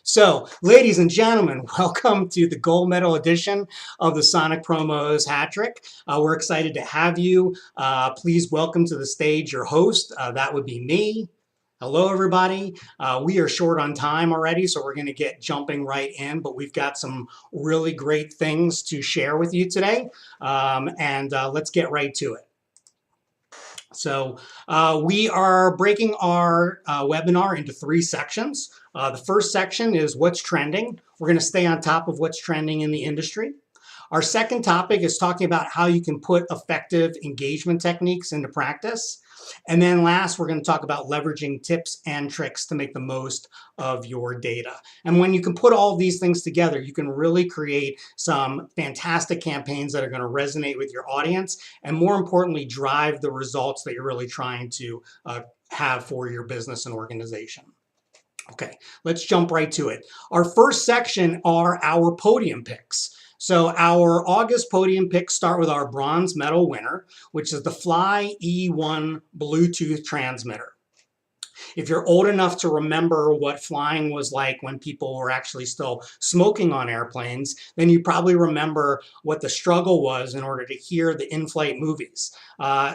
So, ladies and gentlemen, welcome to the gold medal edition of the Sonic Promos Hat Trick. We're excited to have you. Please welcome to the stage your host. That would be me. Hello, everybody. We are short on time already, so we're going to get jumping right in, but we've got some really great things to share with you today, and let's get right to it. So we are breaking our webinar into three sections. The first section is what's trending. We're going to stay on top of what's trending in the industry. Our second topic is talking about how you can put effective engagement techniques into practice. And then last, we're going to talk about leveraging tips and tricks to make the most of your data. And when you can put all these things together, you can really create some fantastic campaigns that are going to resonate with your audience and, more importantly, drive the results that you're really trying to have for your business and organization. Okay, let's jump right to it. Our first section are our podium picks. So our August podium picks start with our bronze medal winner, which is the Fly E1 Bluetooth transmitter. If you're old enough to remember what flying was like when people were actually still smoking on airplanes, then you probably remember what the struggle was in order to hear the in-flight movies.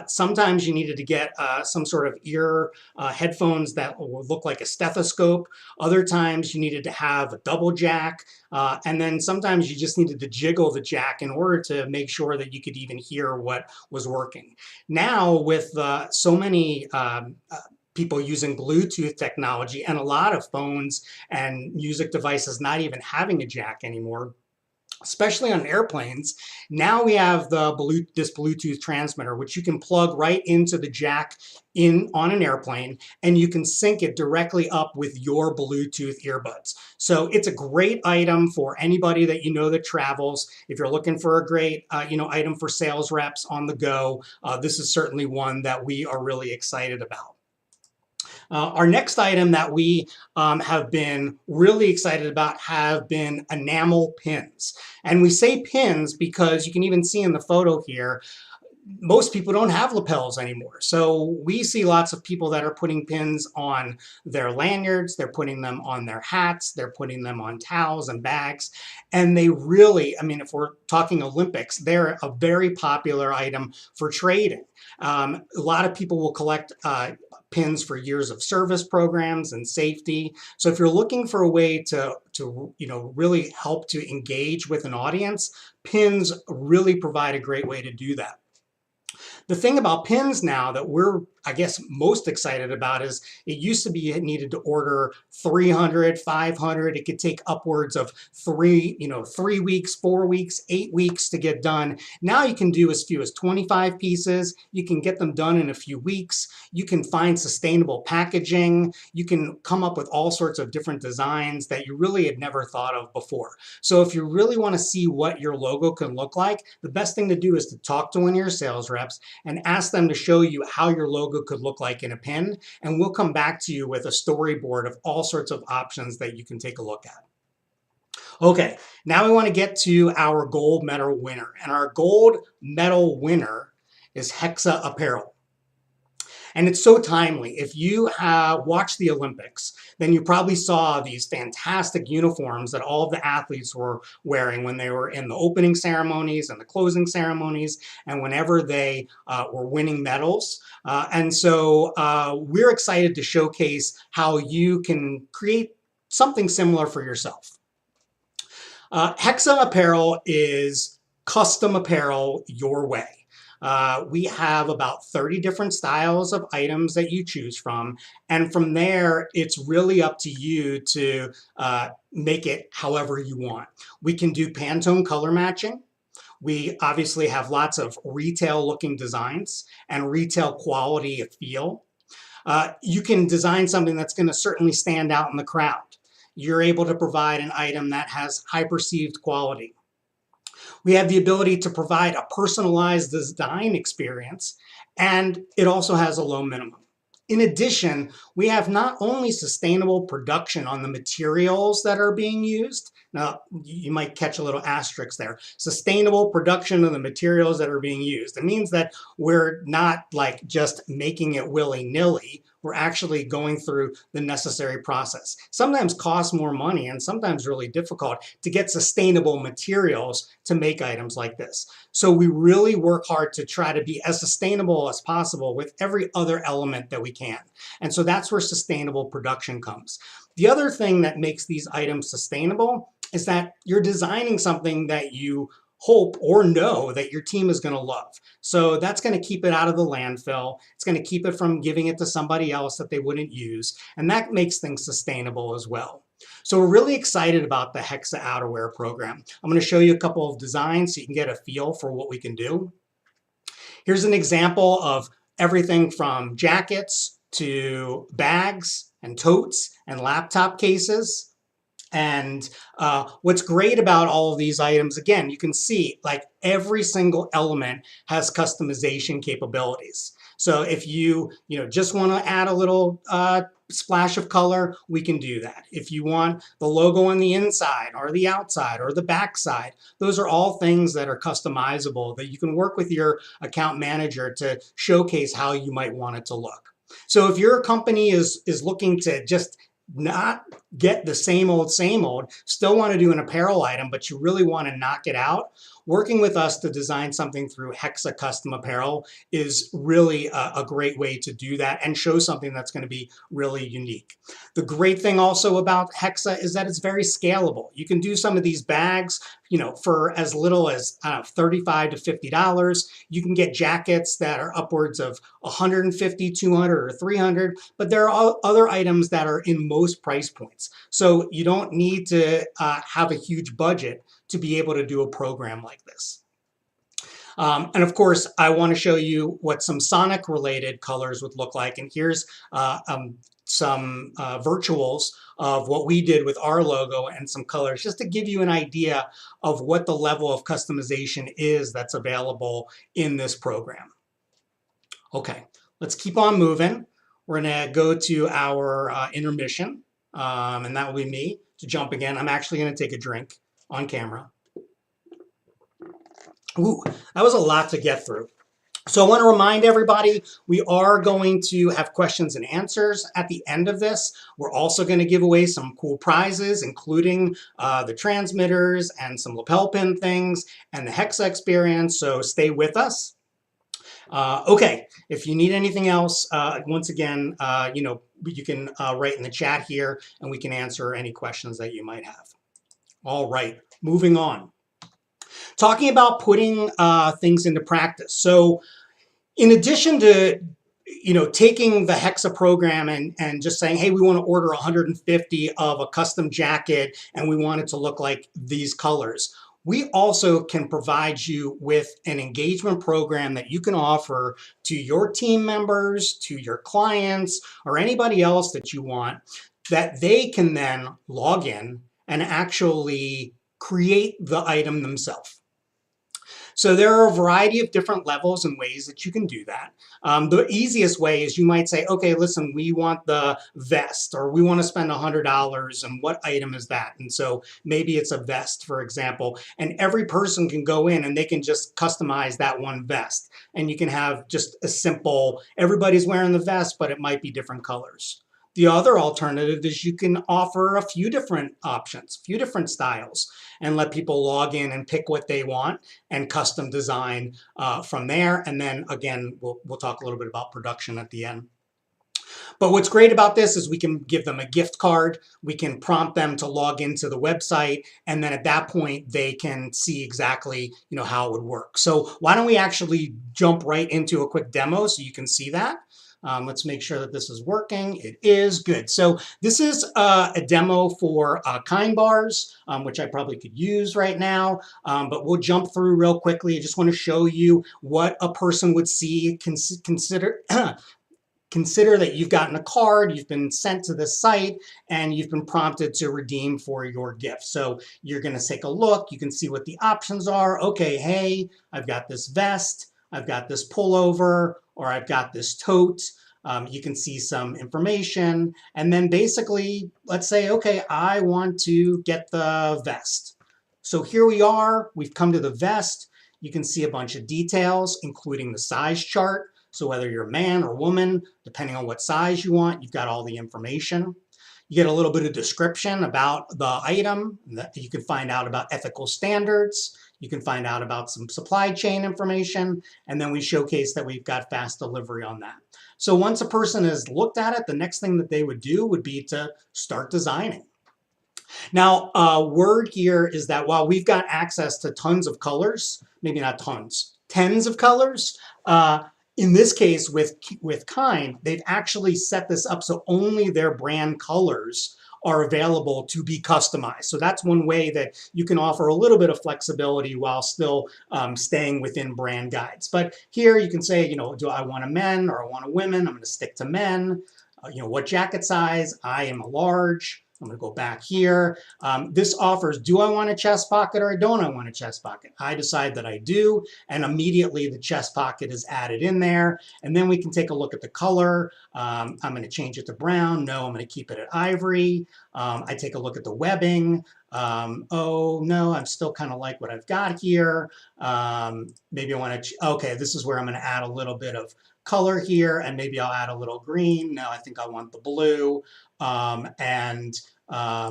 Sometimes you needed to get some sort of ear headphones that would look like a stethoscope. Other times you needed to have a double jack. And then sometimes you just needed to jiggle the jack in order to make sure that you could even hear what was working. Now with so many people using Bluetooth technology and a lot of phones and music devices not even having a jack anymore, especially on airplanes, now we have this Bluetooth transmitter, which you can plug right into the jack on an airplane, and you can sync it directly up with your Bluetooth earbuds. So it's a great item for anybody that you know that travels. If you're looking for a great item for sales reps on the go, this is certainly one that we are really excited about. Our next item that we have been really excited about have been enamel pins. And we say pins because you can even see in the photo here, most people don't have lapels anymore. So we see lots of people that are putting pins on their lanyards, they're putting them on their hats, they're putting them on towels and bags. And they really, I mean, if we're talking Olympics, they're a very popular item for trading. A lot of people will collect pins for years of service programs and safety. So if you're looking for a way to really help to engage with an audience, pins really provide a great way to do that. The thing about pins now that we're, I guess, most excited about is it used to be you needed to order 300, 500. It could take upwards of 3 weeks, 4 weeks, 8 weeks to get done. Now you can do as few as 25 pieces. You can get them done in a few weeks. You can find sustainable packaging. You can come up with all sorts of different designs that you really had never thought of before. So if you really want to see what your logo can look like, the best thing to do is to talk to one of your sales reps and ask them to show you how your logo could look like in a pin, and we'll come back to you with a storyboard of all sorts of options that you can take a look at. Okay, now we want to get to our gold medal winner, and our gold medal winner is Hexa Apparel. And it's so timely. If you watched the Olympics, then you probably saw these fantastic uniforms that all of the athletes were wearing when they were in the opening ceremonies and the closing ceremonies and whenever they were winning medals. And so we're excited to showcase how you can create something similar for yourself. Hexa Apparel is custom apparel your way. We have about 30 different styles of items that you choose from. And from there, it's really up to you to make it however you want. We can do Pantone color matching. We obviously have lots of retail looking designs and retail quality of feel. You can design something that's going to certainly stand out in the crowd. You're able to provide an item that has high perceived quality. We have the ability to provide a personalized design experience, and it also has a low minimum. In addition, we have not only sustainable production on the materials that are being used. Now, you might catch a little asterisk there. Sustainable production of the materials that are being used. It means that we're not like just making it willy-nilly. we're actually going through the necessary process. Sometimes costs more money and sometimes really difficult to get sustainable materials to make items like this. So we really work hard to try to be as sustainable as possible with every other element that we can. And so that's where sustainable production comes. The other thing that makes these items sustainable is that you're designing something that you hope or know that your team is going to love. So that's going to keep it out of the landfill. It's going to keep it from giving it to somebody else that they wouldn't use. And that makes things sustainable as well. So we're really excited about the Hexa outerwear program. I'm going to show you a couple of designs so you can get a feel for what we can do. Here's an example of everything from jackets to bags and totes and laptop cases. And what's great about all of these items, again, you can see like every single element has customization capabilities. So if you just want to add a little splash of color, we can do that. If you want the logo on the inside or the outside or the back side, those are all things that are customizable that you can work with your account manager to showcase how you might want it to look. So if your company is looking to just not get the same old, still want to do an apparel item, but you really want to knock it out, working with us to design something through Hexa Custom Apparel is really a great way to do that and show something that's going to be really unique. The great thing also about Hexa is that it's very scalable. You can do some of these bags, for as little as $35 to $50. You can get jackets that are upwards of $150, $200, or $300, but there are other items that are in most price points. So you don't need to have a huge budget to be able to do a program like this. And of course, I want to show you what some Sonic related colors would look like. And here's some virtuals of what we did with our logo and some colors, just to give you an idea of what the level of customization is that's available in this program. Okay, let's keep on moving. We're going to go to our intermission, and that will be me to jump again. I'm actually going to take a drink on camera. Ooh, that was a lot to get through. So I want to remind everybody, we are going to have questions and answers at the end of this. We're also going to give away some cool prizes, including the transmitters and some lapel pin things and the Hexa experience. So stay with us. Okay, if you need anything else, once again, you can write in the chat here and we can answer any questions that you might have. All right, moving on. Talking about putting things into practice. So in addition to taking the Hexa program and just saying, hey, we want to order 150 of a custom jacket and we want it to look like these colors, we also can provide you with an engagement program that you can offer to your team members, to your clients, or anybody else that you want, that they can then log in and actually create the item themselves. So there are a variety of different levels and ways that you can do that. The easiest way is you might say, okay, listen, we want the vest, or we want to spend $100, and what item is that? And so maybe it's a vest, for example, and every person can go in and they can just customize that one vest. And you can have just a simple, everybody's wearing the vest, but it might be different colors. The other alternative is you can offer a few different options, a few different styles, and let people log in and pick what they want and custom design from there. And then again, we'll talk a little bit about production at the end. But what's great about this is we can give them a gift card. We can prompt them to log into the website. And then at that point, they can see exactly how it would work. So why don't we actually jump right into a quick demo so you can see that. Let's make sure that this is working. It is good. So this is a demo for Kind bars, which I probably could use right now, but we'll jump through real quickly. I just want to show you what a person would see. Consider that you've gotten a card, you've been sent to the site, and you've been prompted to redeem for your gift. So you're going to take a look. You can see what the options are. Okay, hey, I've got this vest, I've got this pullover, or I've got this tote. You can see some information. And then basically, let's say, okay, I want to get the vest. So here we are. We've come to the vest. You can see a bunch of details, including the size chart. So whether you're a man or woman, depending on what size you want, you've got all the information. You get a little bit of description about the item. You can find out about ethical standards. You can find out about some supply chain information. And then we showcase that we've got fast delivery on that. So once a person has looked at it, the next thing that they would do would be to start designing. Now, word here is that while we've got access to tons of colors, maybe not tons, tens of colors, in this case with Kind, they've actually set this up so only their brand colors are available to be customized. So that's one way that you can offer a little bit of flexibility while still staying within brand guides. But here you can say, you know, do I want a men or I want a women? I'm going to stick to men. You know, what jacket size? I am a large. I'm going to go back here. This offers, do I want a chest pocket or don't I want a chest pocket? I decide that I do, and immediately the chest pocket is added in there. And then we can take a look at the color. I'm going to change it to brown. No, I'm going to keep it at ivory. I take a look at the webbing. Oh, no, I'm still kind of like what I've got here. Maybe I want to, okay, this is where I'm going to add a little bit of color here, and maybe I'll add a little green. No, I think I want the blue.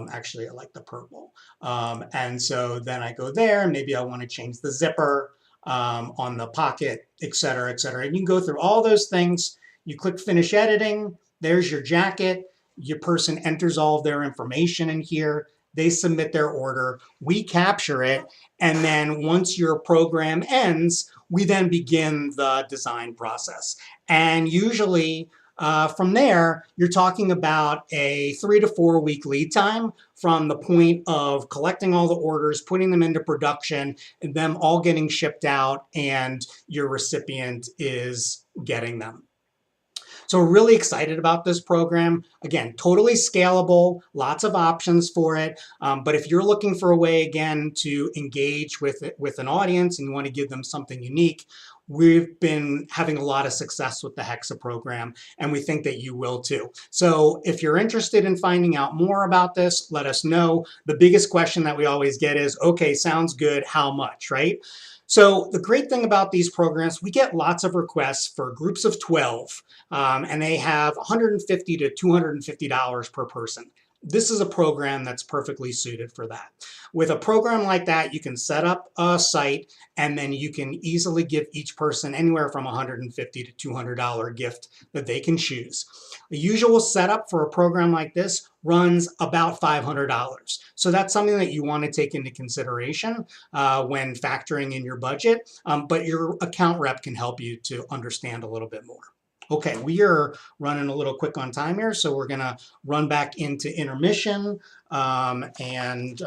Actually, I like the purple. And so then I go there, maybe I want to change the zipper on the pocket, et cetera, et cetera. And you can go through all those things. You click finish editing. There's your jacket. Your person enters all of their information in here. They submit their order. We capture it. And then once your program ends, we then begin the design process. And usually, from there, you're talking about a 3 to 4 week lead time from the point of collecting all the orders, putting them into production, and them all getting shipped out, and your recipient is getting them. So we're really excited about this program. Again, totally scalable, lots of options for it. But if you're looking for a way, again, to engage with an audience and you want to give them something unique, we've been having a lot of success with the Hexa program, and we think that you will too. So if you're interested in finding out more about this, let us know. The biggest question that we always get is, okay, sounds good, how much, right? So the great thing about these programs, we get lots of requests for groups of 12, and they have $150 to $250 per person. This is a program that's perfectly suited for that. With a program like that, you can set up a site, and then you can easily give each person anywhere from $150 to $200 gift that they can choose. The usual setup for a program like this runs about $500. So that's something that you want to take into consideration when factoring in your budget, but your account rep can help you to understand a little bit more. Okay, we are running a little quick on time here, so we're gonna run back into intermission, and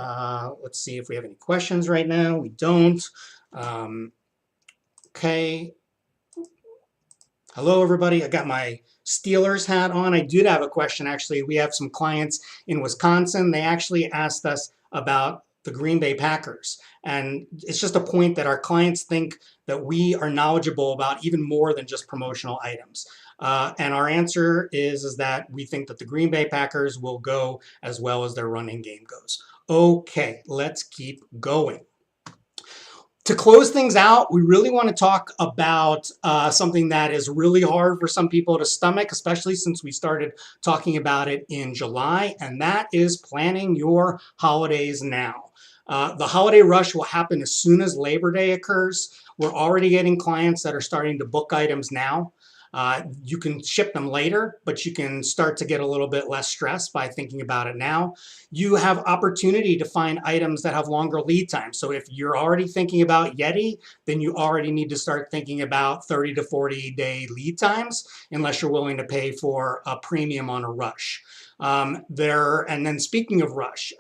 let's see if we have any questions right now. We don't. Okay. Hello, everybody. I got my Steelers hat on. I did have a question, actually. We have some clients in Wisconsin. They actually asked us about the Green Bay Packers. And it's just a point that our clients think that we are knowledgeable about even more than just promotional items. And our answer is that we think that the Green Bay Packers will go as well as their running game goes. Okay, let's keep going. To close things out, we really want to talk about something that is really hard for some people to stomach, especially since we started talking about it in July, and that is planning your holidays now. The holiday rush will happen as soon as Labor Day occurs. We're already getting clients that are starting to book items now. You can ship them later, but you can start to get a little bit less stressed by thinking about it now. You have opportunity to find items that have longer lead time. So if you're already thinking about Yeti, then you already need to start thinking about 30 to 40 day lead times, unless you're willing to pay for a premium on a rush. And then speaking of rush,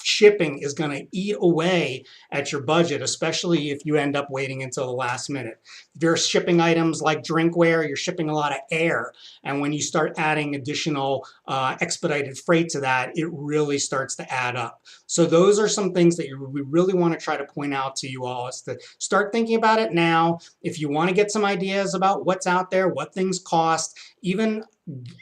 shipping is going to eat away at your budget, especially if you end up waiting until the last minute. If you're shipping items like drinkware, you're shipping a lot of air. And when you start adding additional expedited freight to that, it really starts to add up. So those are some things that we really want to try to point out to you all, is to start thinking about it now. If you want to get some ideas about what's out there, what things cost, even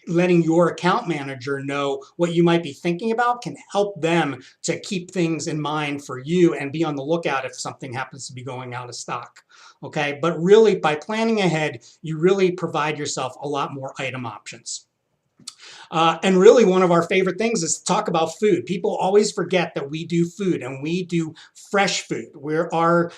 letting your account manager know what you might be thinking about can help them to keep things in mind for you and be on the lookout if something happens to be going out of stock. Okay, but really by planning ahead, you really provide yourself a lot more item options. And really, one of our favorite things is to talk about food. People always forget that we do food and we do fresh food. Our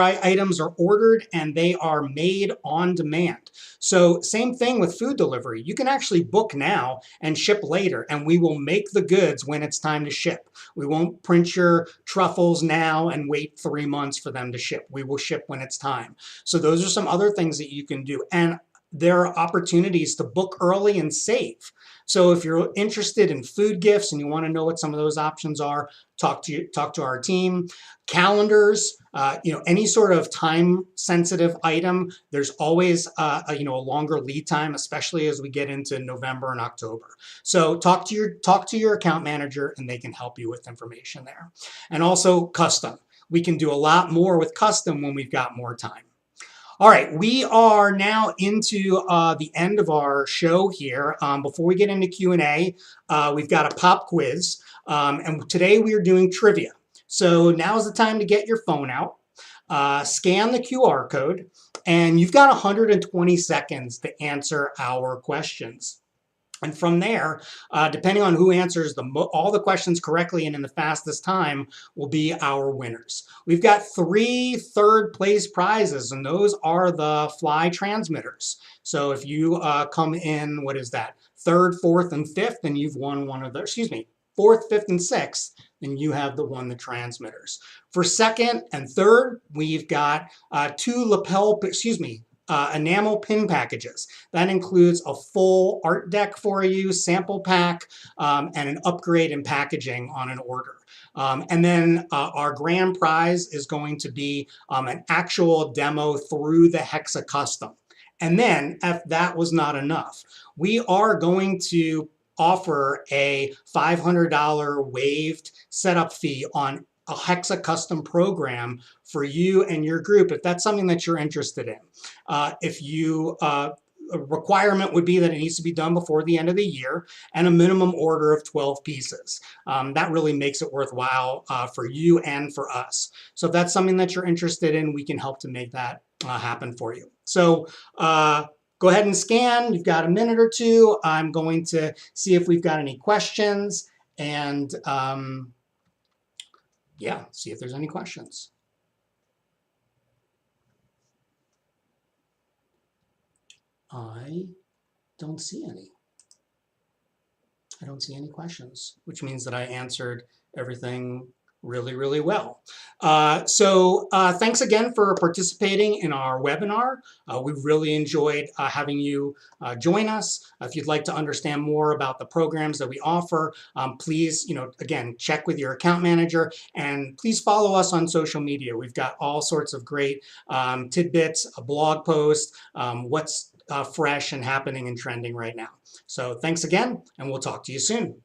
items are ordered and they are made on demand. So same thing with food delivery. You can actually book now and ship later, and we will make the goods when it's time to ship. We won't print your truffles now and wait 3 months for them to ship. We will ship when it's time. So those are some other things that you can do. And there are opportunities to book early and save. So if you're interested in food gifts and you want to know what some of those options are, talk to our team. Calendars, any sort of time sensitive item, there's always a longer lead time, especially as we get into November and October. So talk to your account manager and they can help you with information there. And also custom. We can do a lot more with custom when we've got more time. All right, we are now into the end of our show here. Before we get into Q&A, we've got a pop quiz, and today we are doing trivia. So now's the time to get your phone out, scan the QR code, and you've got 120 seconds to answer our questions. And from there, depending on who answers all the questions correctly and in the fastest time will be our winners. We've got 3 third place prizes, and those are the fly transmitters. So if you come in, what is that, 3rd, 4th, and 5th, then you've won one of those, 4th, 5th, and 6th, then you have won the transmitters. For 2nd and 3rd, we've got 2 enamel pin packages. That includes a full art deck for you, sample pack, and an upgrade in packaging on an order. And then our grand prize is going to be an actual demo through the Hexa Custom. And then, if that was not enough, we are going to offer a $500 waived setup fee on a Hexa Custom program for you and your group if that's something that you're interested in. A requirement would be that it needs to be done before the end of the year and a minimum order of 12 pieces. That really makes it worthwhile for you and for us. So if that's something that you're interested in, we can help to make that happen for you. So go ahead and scan. You've got a minute or two. I'm going to see if we've got any questions and see if there's any questions. I don't see any. I don't see any questions, which means that I answered everything really, really well. So thanks again for participating in our webinar. We really enjoyed having you join us. If you'd like to understand more about the programs that we offer, please, again, check with your account manager and please follow us on social media. We've got all sorts of great tidbits, a blog post, what's fresh and happening and trending right now. So thanks again, and we'll talk to you soon.